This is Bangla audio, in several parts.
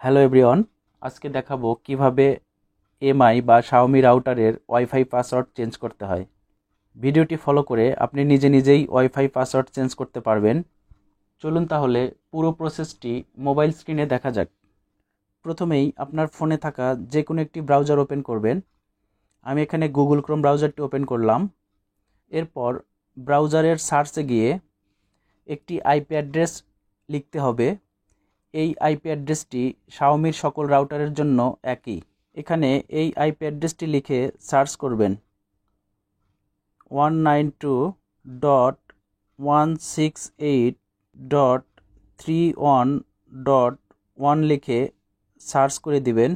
হ্যালো এভরিওয়ান, আজকে দেখাবো কিভাবে এমআই বা শাওমি রাউটারের ওয়াইফাই পাসওয়ার্ড চেঞ্জ করতে হয়। ভিডিওটি ফলো করে আপনি নিজে নিজেই ওয়াইফাই পাসওয়ার্ড চেঞ্জ করতে পারবেন। চলুন তাহলে পুরো প্রসেসটি মোবাইল স্ক্রিনে দেখা যাক। প্রথমেই আপনার ফোনে থাকা যে কোনো একটি ব্রাউজার ওপেন করবেন। আমি এখানে গুগল ক্রোম ব্রাউজারটি ওপেন করলাম। এরপর ব্রাউজারের সার্চে গিয়ে একটি আইপি অ্যাড্রেস লিখতে হবে। এই আইপি অ্যাড্রেসটি শাওমির সকল রাউটারের জন্য একই। এখানে এই আইপি অ্যাড্রেসটি লিখে সার্চ করবেন 192.168.31.1 লিখে সার্চ করে দিবেন।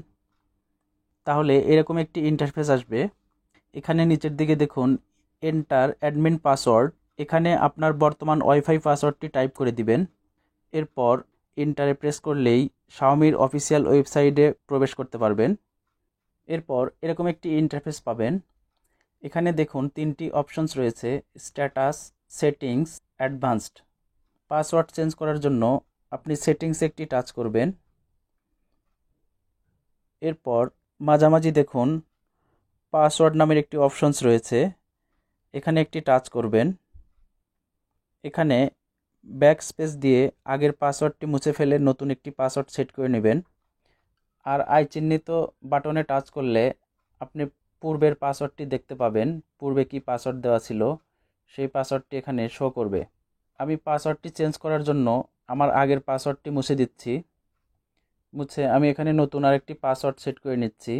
তাহলে এরকম একটি ইন্টারফেস আসবে। এখানে নিচের দিকে দেখুন এন্টার অ্যাডমিন পাসওয়ার্ড। এখানে আপনার বর্তমান ওয়াইফাই পাসওয়ার্ডটি টাইপ করে দিবেন। এরপর এন্টারে প্রেস করলেই শাওমির অফিসিয়াল ওয়েবসাইটে প্রবেশ করতে পারবেন। এরপর এরকম একটি ইন্টারফেস পাবেন। এখানে দেখুন তিনটি অপশনস রয়েছে, status, settings, advanced. Password change করার জন্য আপনি সেটিংসে একটি টাচ করবেন। এরপর মাঝামাঝি দেখুন পাসওয়ার্ড নামের একটি অপশনস রয়েছে, এখানে একটি টাচ করবেন। এখানে ব্যাক স্পেস দিয়ে আগের পাসওয়ার্ডটি মুছে ফেলে নতুন একটি পাসওয়ার্ড সেট করে নেবেন। আর আই চিহ্নিত বাটনে টাচ করলে আপনি পূর্বের পাসওয়ার্ডটি দেখতে পাবেন। পূর্বে কি পাসওয়ার্ড দেওয়া ছিল সেই পাসওয়ার্ডটি এখানে শো করবে। আমি পাসওয়ার্ডটি চেঞ্জ করার জন্য আমার আগের পাসওয়ার্ডটি মুছে দিচ্ছি। মুছে আমি এখানে নতুন আরেকটি পাসওয়ার্ড সেট করে নিচ্ছি।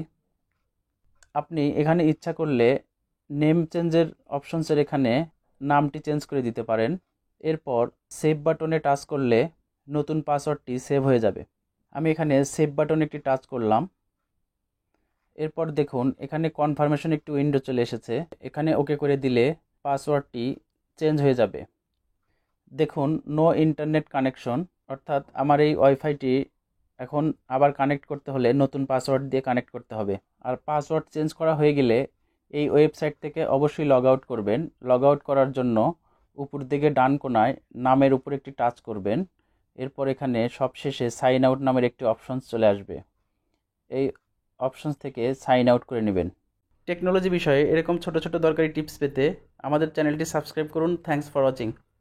আপনি এখানে ইচ্ছা করলে নেম চেঞ্জের অপশনসের এখানে নামটি চেঞ্জ করে দিতে পারেন। এরপর সেভ বাটনে টাচ করলে নতুন পাসওয়ার্ডটি সেভ হয়ে যাবে। আমি এখানে সেভ বাটনে একটি টাচ করলাম। এরপর দেখুন এখানে কনফার্মেশন একটি উইন্ডো চলে এসেছে। এখানে ওকে করে দিলে পাসওয়ার্ডটি চেঞ্জ হয়ে যাবে। দেখুন নো ইন্টারনেট কানেকশন, অর্থাৎ আমার এই ওয়াইফাইটি এখন আবার কানেক্ট করতে হলে নতুন পাসওয়ার্ড দিয়ে কানেক্ট করতে হবে। আর পাসওয়ার্ড চেঞ্জ করা হয়ে গেলে এই ওয়েবসাইট থেকে অবশ্যই লগ আউট করবেন। লগ আউট করার জন্য উপর দিকে ডান কোণায় নামের উপর একটি টাচ করবেন। এরপর এখানে সবশেষে সাইন আউট নামের একটি অপশনস চলে আসবে। এই অপশনস থেকে সাইন আউট করে নেবেন। টেকনোলজি বিষয়ে এরকম ছোট ছোট দরকারি টিপস পেতে আমাদের চ্যানেলটি সাবস্ক্রাইব করুন। Thanks for watching.